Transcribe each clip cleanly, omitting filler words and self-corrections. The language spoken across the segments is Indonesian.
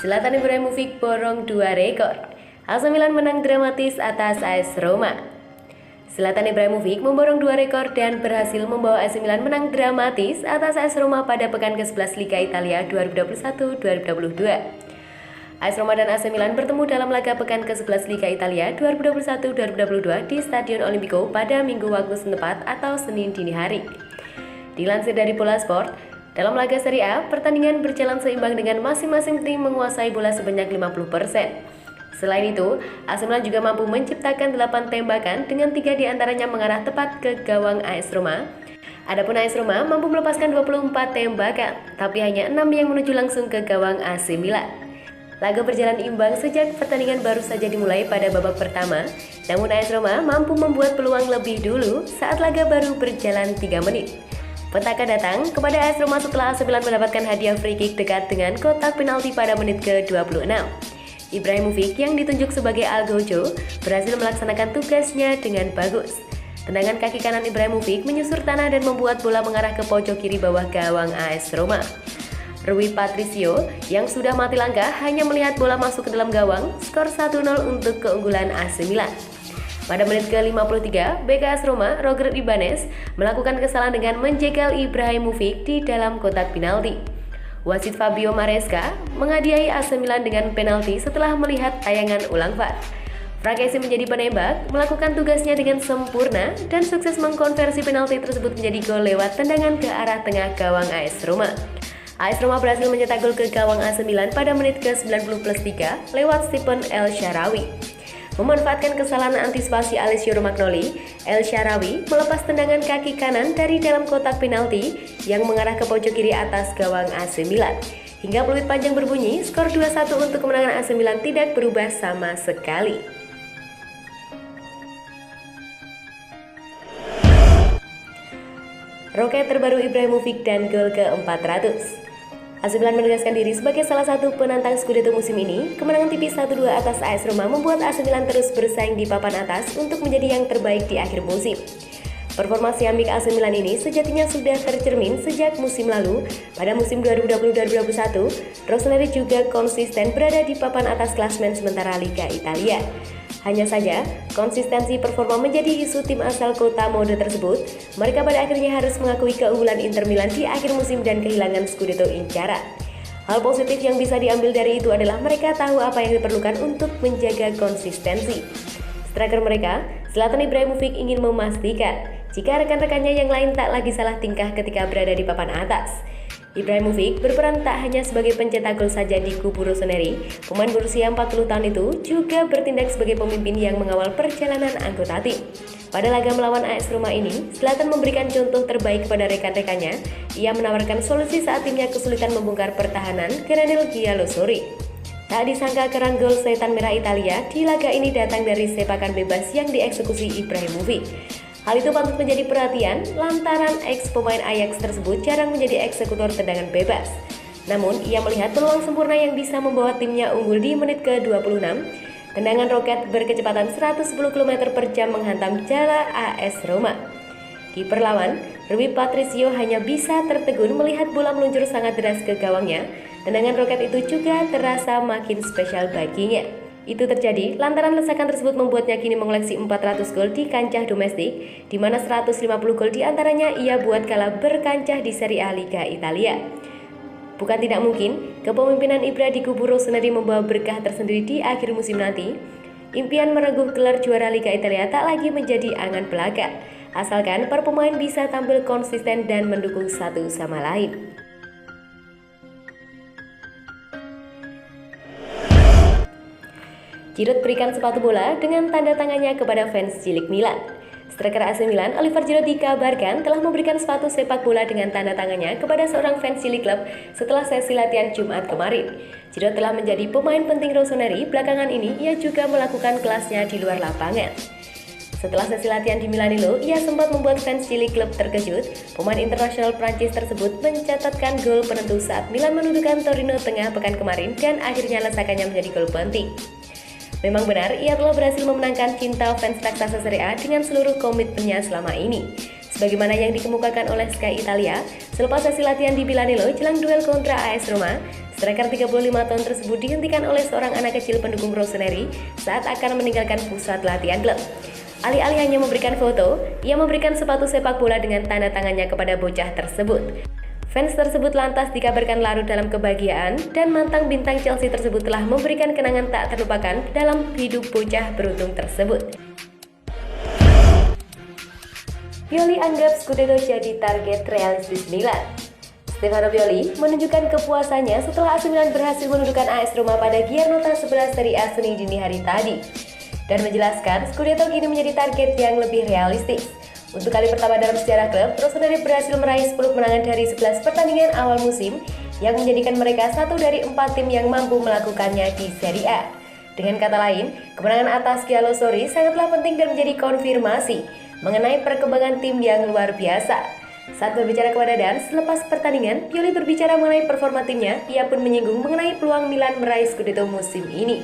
Zlatan Ibrahimovic borong 2 rekor. AC Milan menang dramatis atas AS Roma. Zlatan Ibrahimovic memborong 2 rekor dan berhasil membawa AC Milan menang dramatis atas AS Roma pada pekan ke-11 Liga Italia 2021-2022. AS Roma dan AC Milan bertemu dalam laga pekan ke-11 Liga Italia 2021-2022 di Stadion Olimpico pada Minggu waktu setempat atau Senin dini hari. Dilansir dari Bola Sport, dalam laga Serie A, pertandingan berjalan seimbang dengan masing-masing tim menguasai bola sebanyak 50%. Selain itu, AC Milan juga mampu menciptakan 8 tembakan dengan 3 diantaranya mengarah tepat ke gawang AS Roma. Adapun AS Roma mampu melepaskan 24 tembakan, tapi hanya 6 yang menuju langsung ke gawang AC Milan. Laga berjalan imbang sejak pertandingan baru saja dimulai pada babak pertama, namun AS Roma mampu membuat peluang lebih dulu saat laga baru berjalan 3 menit. Petaka datang kepada AS Roma setelah AC Milan mendapatkan hadiah free kick dekat dengan kotak penalti pada menit ke-26. Ibrahimovic yang ditunjuk sebagai Algojo berhasil melaksanakan tugasnya dengan bagus. Tendangan kaki kanan Ibrahimovic menyusur tanah dan membuat bola mengarah ke pojok kiri bawah gawang AS Roma. Rui Patricio yang sudah mati langkah hanya melihat bola masuk ke dalam gawang, skor 1-0 untuk keunggulan AC Milan. Pada menit ke-53, bek AS Roma, Roger Ibanez, melakukan kesalahan dengan menjegal Ibrahimovic di dalam kotak penalti. Wasit Fabio Maresca menghadiahi AC Milan dengan penalti setelah melihat tayangan ulang VAR. Frankesi menjadi penembak, melakukan tugasnya dengan sempurna dan sukses mengkonversi penalti tersebut menjadi gol lewat tendangan ke arah tengah gawang AS Roma. AS Roma berhasil mencetak gol ke gawang AC Milan pada menit ke-90+3 lewat Stephen El Shaarawy. Memanfaatkan kesalahan antisipasi Alessio Romagnoli, El Shaarawy melepas tendangan kaki kanan dari dalam kotak penalti yang mengarah ke pojok kiri atas gawang AC Milan. Hingga peluit panjang berbunyi, skor 2-1 untuk kemenangan AC Milan tidak berubah sama sekali. Roket terbaru Ibrahimovic dan gol ke-400. AC Milan menegaskan diri sebagai salah satu penantang Scudetto musim ini. Kemenangan tipis 1-2 atas AS Roma membuat AC Milan terus bersaing di papan atas untuk menjadi yang terbaik di akhir musim. Performa siamik AC Milan ini sejatinya sudah tercermin sejak musim lalu. Pada musim 2020-2021, Rossoneri juga konsisten berada di papan atas klasmen sementara Liga Italia. Hanya saja, konsistensi performa menjadi isu tim asal kota mode tersebut. Mereka pada akhirnya harus mengakui keunggulan Inter Milan di akhir musim dan kehilangan Scudetto incaran. Hal positif yang bisa diambil dari itu adalah mereka tahu apa yang diperlukan untuk menjaga konsistensi. Striker mereka, Zlatan Ibrahimovic, ingin memastikan jika rekan-rekannya yang lain tak lagi salah tingkah ketika berada di papan atas. Ibrahimovic berperan tak hanya sebagai pencetak gol saja di kubu Rossoneri, pemain berusia 40 tahun itu juga bertindak sebagai pemimpin yang mengawal perjalanan anggota tim. Pada laga melawan AS Roma ini, Zlatan memberikan contoh terbaik kepada rekan-rekannya. Ia menawarkan solusi saat timnya kesulitan membongkar pertahanan Granel Giallosori. Tak disangka keran gol setan merah Italia di laga ini datang dari sepakan bebas yang dieksekusi Ibrahimovic. Hal itu patut menjadi perhatian lantaran ex-pemain Ajax tersebut jarang menjadi eksekutor tendangan bebas. Namun, ia melihat peluang sempurna yang bisa membawa timnya unggul di menit ke-26. Tendangan roket berkecepatan 110 km/jam menghantam jala AS Roma. Kiper lawan, Rui Patricio, hanya bisa tertegun melihat bola meluncur sangat deras ke gawangnya. Tendangan roket itu juga terasa makin spesial baginya. Itu terjadi lantaran lesakan tersebut membuatnya kini mengoleksi 400 gol di kancah domestik, di mana 150 gol diantaranya ia buat kala berkancah di Serie A Liga Italia. Bukan tidak mungkin, kepemimpinan Ibra di kubu Rossoneri membawa berkah tersendiri di akhir musim nanti. Impian merebut gelar juara Liga Italia tak lagi menjadi angan belaka, asalkan para pemain bisa tampil konsisten dan mendukung satu sama lain. Giroud berikan sepatu bola dengan tanda tangannya kepada fans cilik Milan. Striker AC Milan, Oliver Giroud, dikabarkan telah memberikan sepatu sepak bola dengan tanda tangannya kepada seorang fans cilik klub setelah sesi latihan Jumat kemarin. Giroud telah menjadi pemain penting Rossoneri. Belakangan ini ia juga melakukan kelasnya di luar lapangan. Setelah sesi latihan di Milanello, ia sempat membuat fans cilik klub terkejut. Pemain internasional Prancis tersebut mencatatkan gol penentu saat Milan menundukkan Torino tengah pekan kemarin dan akhirnya lesakannya menjadi gol penting. Memang benar, ia telah berhasil memenangkan cinta fans raksasa Serie A dengan seluruh komitmennya selama ini. Sebagaimana yang dikemukakan oleh Sky Italia, selepas sesi latihan di Milanello jelang duel kontra AS Roma, striker 35 tahun tersebut dihentikan oleh seorang anak kecil pendukung Rossoneri saat akan meninggalkan pusat latihan klub. Alih-alih hanya memberikan foto, ia memberikan sepatu sepak bola dengan tanda tangannya kepada bocah tersebut. Fans tersebut lantas dikabarkan larut dalam kebahagiaan dan mantan bintang Chelsea tersebut telah memberikan kenangan tak terlupakan dalam hidup bocah beruntung tersebut. Pioli anggap Scudetto jadi target realistis Milan. Stefano Pioli menunjukkan kepuasannya setelah AC Milan berhasil menundukkan AS Roma pada Giornata 11 Serie A Senin dini hari tadi, dan menjelaskan Scudetto kini menjadi target yang lebih realistis. Untuk kali pertama dalam sejarah klub, Rossoneri berhasil meraih 10 kemenangan dari 11 pertandingan awal musim yang menjadikan mereka satu dari 4 tim yang mampu melakukannya di Serie A. Dengan kata lain, kemenangan atas Calciopoli sangatlah penting dan menjadi konfirmasi mengenai perkembangan tim yang luar biasa. Saat berbicara kepada Dan selepas pertandingan, Pioli berbicara mengenai performa timnya. Ia pun menyinggung mengenai peluang Milan meraih Scudetto musim ini.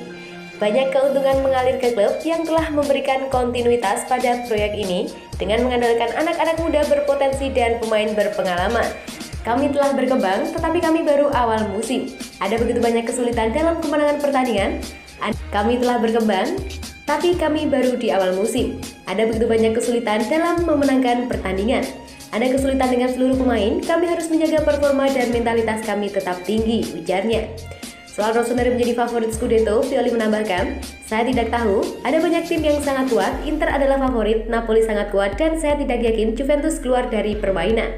Banyak keuntungan mengalir ke klub yang telah memberikan kontinuitas pada proyek ini dengan mengandalkan anak-anak muda berpotensi dan pemain berpengalaman. Kami telah berkembang, tetapi kami baru awal musim. Ada begitu banyak kesulitan dalam kemenangan pertandingan. Kami telah berkembang, tapi kami baru di awal musim. Ada begitu banyak kesulitan dalam memenangkan pertandingan. Ada kesulitan dengan seluruh pemain, kami harus menjaga performa dan mentalitas kami tetap tinggi, ujarnya. Soal Rossoneri menjadi favorit Scudetto, Pioli menambahkan, saya tidak tahu, ada banyak tim yang sangat kuat, Inter adalah favorit, Napoli sangat kuat, dan saya tidak yakin Juventus keluar dari permainan.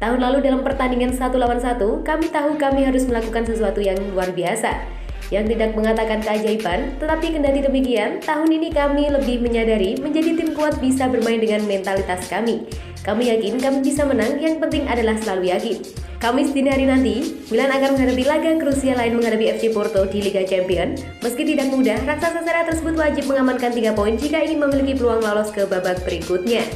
Tahun lalu dalam pertandingan 1 lawan 1, kami tahu kami harus melakukan sesuatu yang luar biasa. Yang tidak mengatakan keajaiban, tetapi kendati demikian, tahun ini kami lebih menyadari menjadi tim kuat bisa bermain dengan mentalitas kami. Kami yakin kami bisa menang, yang penting adalah selalu yakin. Kamis dini hari nanti, Milan akan menghadapi laga krusial lain menghadapi FC Porto di Liga Champions. Meski tidak mudah, raksasa Serie A tersebut wajib mengamankan 3 poin jika ingin memiliki peluang lolos ke babak berikutnya.